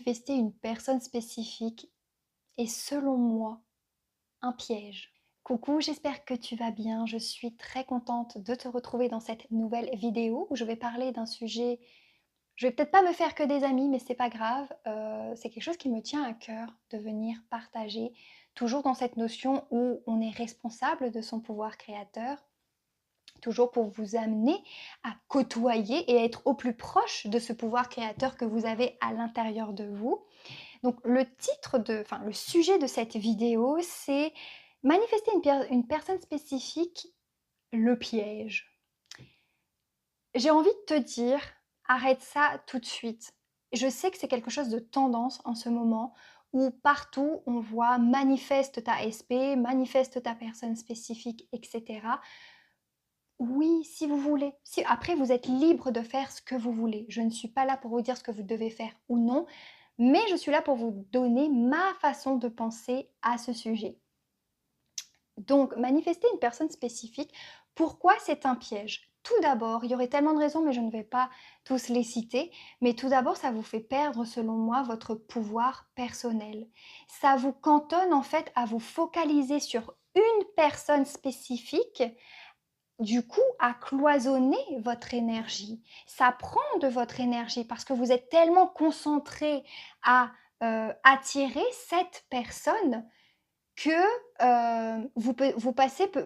manifester une personne spécifique est selon moi un piège. Coucou, j'espère que tu vas bien. Je suis très contente de te retrouver dans cette nouvelle vidéo où je vais parler d'un sujet. Je vais peut-être pas me faire que des amis, mais c'est pas grave. C'est quelque chose qui me tient à cœur de venir partager, toujours dans cette notion où on est responsable de son pouvoir créateur, toujours pour vous amener à côtoyer et à être au plus proche de ce pouvoir créateur que vous avez à l'intérieur de vous. Donc le sujet de cette vidéo, c'est manifester une personne spécifique, le piège. J'ai envie de te dire, arrête ça tout de suite. Je sais que c'est quelque chose de tendance en ce moment où partout on voit manifeste ta SP, manifeste ta personne spécifique, etc. Oui, si vous voulez. Si, après, vous êtes libre de faire ce que vous voulez. Je ne suis pas là pour vous dire ce que vous devez faire ou non, mais je suis là pour vous donner ma façon de penser à ce sujet. Donc, manifester une personne spécifique, pourquoi c'est un piège? Tout d'abord, il y aurait tellement de raisons, mais je ne vais pas tous les citer, mais tout d'abord, ça vous fait perdre, selon moi, votre pouvoir personnel. Ça vous cantonne en fait à vous focaliser sur une personne spécifique, du coup, à cloisonner votre énergie. Ça prend de votre énergie parce que vous êtes tellement concentré à attirer cette personne que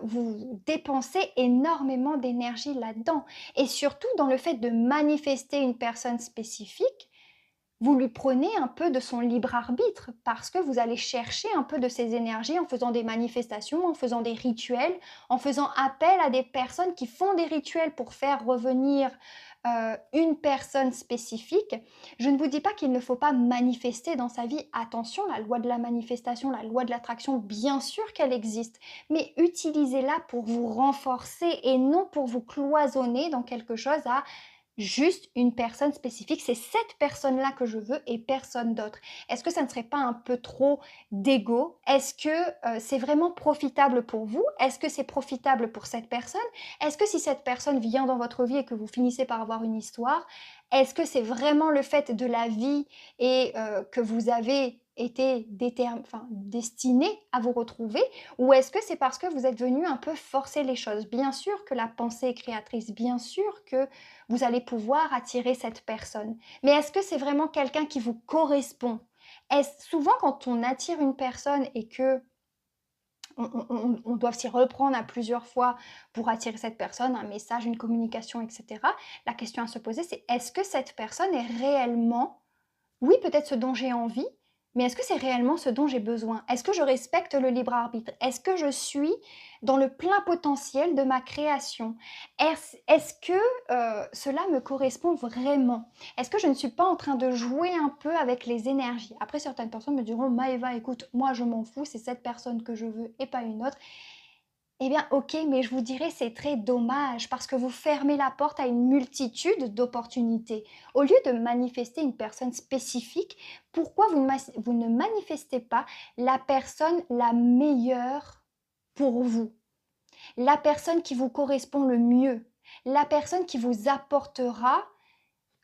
vous dépensez énormément d'énergie là-dedans. Et surtout dans le fait de manifester une personne spécifique, vous lui prenez un peu de son libre arbitre parce que vous allez chercher un peu de ses énergies en faisant des manifestations, en faisant des rituels, en faisant appel à des personnes qui font des rituels pour faire revenir une personne spécifique. Je ne vous dis pas qu'il ne faut pas manifester dans sa vie. Attention, la loi de la manifestation, la loi de l'attraction, bien sûr qu'elle existe, mais utilisez-la pour vous renforcer et non pour vous cloisonner dans quelque chose à juste une personne spécifique, c'est cette personne-là que je veux et personne d'autre. Est-ce que ça ne serait pas un peu trop d'ego? Est-ce que c'est vraiment profitable pour vous? Est-ce que c'est profitable pour cette personne? Est-ce que si cette personne vient dans votre vie et que vous finissez par avoir une histoire, est-ce que c'est vraiment le fait de la vie et que vous avez été destiné à vous retrouver, ou est-ce que c'est parce que vous êtes venu un peu forcer les choses? Bien sûr que la pensée est créatrice, bien sûr que vous allez pouvoir attirer cette personne. Mais est-ce que c'est vraiment quelqu'un qui vous correspond? Souvent, quand on attire une personne et que on doit s'y reprendre à plusieurs fois pour attirer cette personne, un message, une communication, etc., la question à se poser, c'est est-ce que cette personne est réellement, oui, peut-être ce dont j'ai envie, mais est-ce que c'est réellement ce dont j'ai besoin? Est-ce que je respecte le libre arbitre? Est-ce que je suis dans le plein potentiel de ma création? Est-ce que cela me correspond vraiment? Est-ce que je ne suis pas en train de jouer un peu avec les énergies? Après, certaines personnes me diront, Maëva, écoute, moi je m'en fous, c'est cette personne que je veux et pas une autre. Eh bien, ok, mais je vous dirais c'est très dommage parce que vous fermez la porte à une multitude d'opportunités. Au lieu de manifester une personne spécifique, pourquoi vous ne manifestez pas la personne la meilleure pour vous? La personne qui vous correspond le mieux? La personne qui vous apportera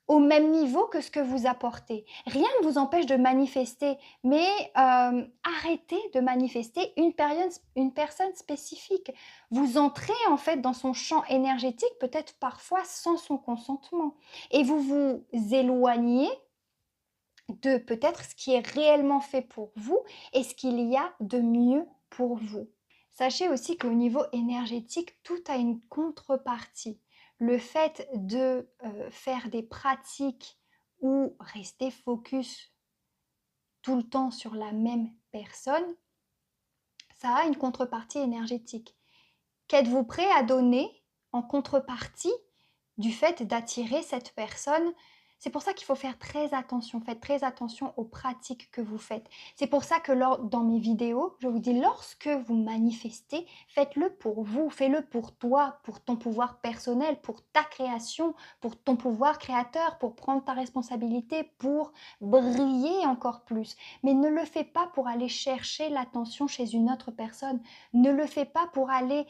au même niveau que ce que vous apportez. Rien ne vous empêche de manifester, mais arrêtez de manifester une personne spécifique. Vous entrez en fait dans son champ énergétique, peut-être parfois sans son consentement, et vous vous éloignez de peut-être ce qui est réellement fait pour vous et ce qu'il y a de mieux pour vous. Sachez aussi qu'au niveau énergétique, tout a une contrepartie. Le fait de faire des pratiques ou rester focus tout le temps sur la même personne, ça a une contrepartie énergétique. Qu'êtes-vous prêt à donner en contrepartie du fait d'attirer cette personne? C'est pour ça qu'il faut faire très attention. Faites très attention aux pratiques que vous faites. C'est pour ça que dans mes vidéos, je vous dis, lorsque vous manifestez, faites-le pour vous, fais-le pour toi, pour ton pouvoir personnel, pour ta création, pour ton pouvoir créateur, pour prendre ta responsabilité, pour briller encore plus. Mais ne le fais pas pour aller chercher l'attention chez une autre personne. Ne le fais pas pour aller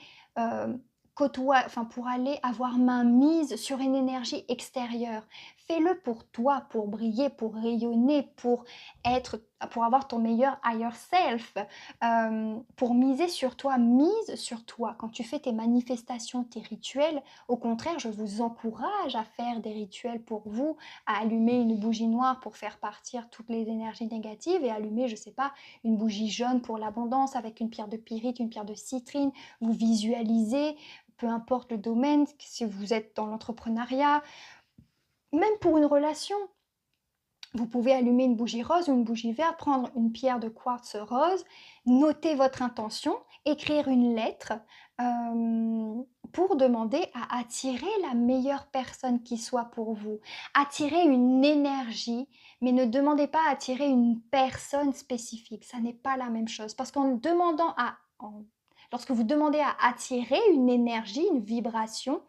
pour aller avoir main mise sur une énergie extérieure. fais-le pour toi, pour briller, pour rayonner, pour avoir ton meilleur higher self, pour miser sur toi. Mise sur toi. Quand tu fais tes manifestations, tes rituels, au contraire, je vous encourage à faire des rituels pour vous, à allumer une bougie noire pour faire partir toutes les énergies négatives et allumer, je sais pas, une bougie jaune pour l'abondance avec une pierre de pyrite, une pierre de citrine. Vous visualisez, peu importe le domaine, si vous êtes dans l'entrepreneuriat, même pour une relation. Vous pouvez allumer une bougie rose ou une bougie verte, prendre une pierre de quartz rose, noter votre intention, écrire une lettre pour demander à attirer la meilleure personne qui soit pour vous. Attirer une énergie, mais ne demandez pas à attirer une personne spécifique. Ça n'est pas la même chose. Parce lorsque vous demandez à attirer une énergie, une vibration,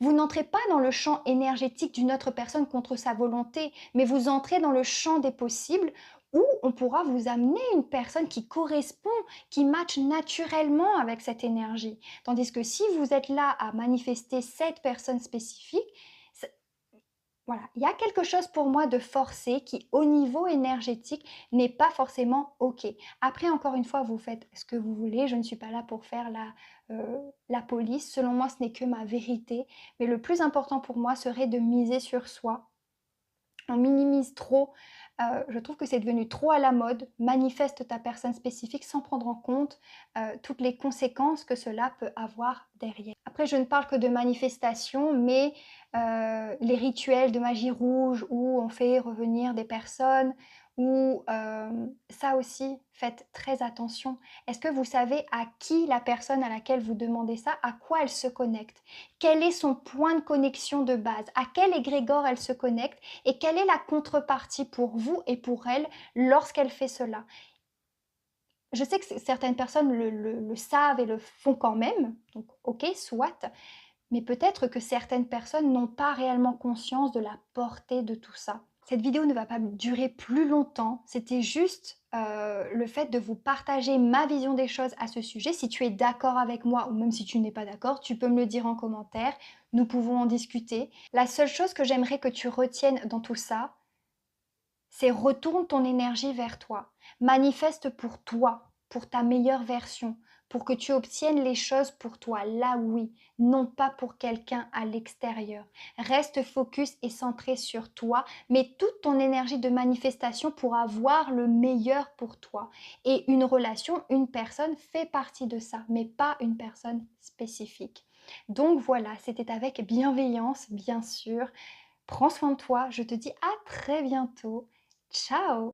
vous n'entrez pas dans le champ énergétique d'une autre personne contre sa volonté, mais vous entrez dans le champ des possibles où on pourra vous amener une personne qui correspond, qui matche naturellement avec cette énergie. Tandis que si vous êtes là à manifester cette personne spécifique, voilà, il y a quelque chose pour moi de forcé qui, au niveau énergétique, n'est pas forcément OK. Après, encore une fois, vous faites ce que vous voulez. Je ne suis pas là pour faire la police. Selon moi, ce n'est que ma vérité. Mais le plus important pour moi serait de miser sur soi. On minimise trop. Je trouve que c'est devenu trop à la mode. Manifeste ta personne spécifique sans prendre en compte toutes les conséquences que cela peut avoir derrière. Après, je ne parle que de manifestation, mais les rituels de magie rouge où on fait revenir des personnes, ou ça aussi, faites très attention. Est-ce que vous savez à qui la personne à laquelle vous demandez ça, à quoi elle se connecte? Quel est son point de connexion de base? À quel égrégore elle se connecte? Et quelle est la contrepartie pour vous et pour elle lorsqu'elle fait cela? Je sais que certaines personnes le savent et le font quand même, donc ok, soit, mais peut-être que certaines personnes n'ont pas réellement conscience de la portée de tout ça. Cette vidéo ne va pas durer plus longtemps, c'était juste le fait de vous partager ma vision des choses à ce sujet. Si tu es d'accord avec moi ou même si tu n'es pas d'accord, tu peux me le dire en commentaire, nous pouvons en discuter. La seule chose que j'aimerais que tu retiennes dans tout ça, c'est retourne ton énergie vers toi. Manifeste pour toi, pour ta meilleure version, pour que tu obtiennes les choses pour toi, là oui, non pas pour quelqu'un à l'extérieur. Reste focus et centré sur toi, mets toute ton énergie de manifestation pour avoir le meilleur pour toi. Et une relation, une personne fait partie de ça, mais pas une personne spécifique. Donc voilà, c'était avec bienveillance, bien sûr. Prends soin de toi, je te dis à très bientôt. Ciao!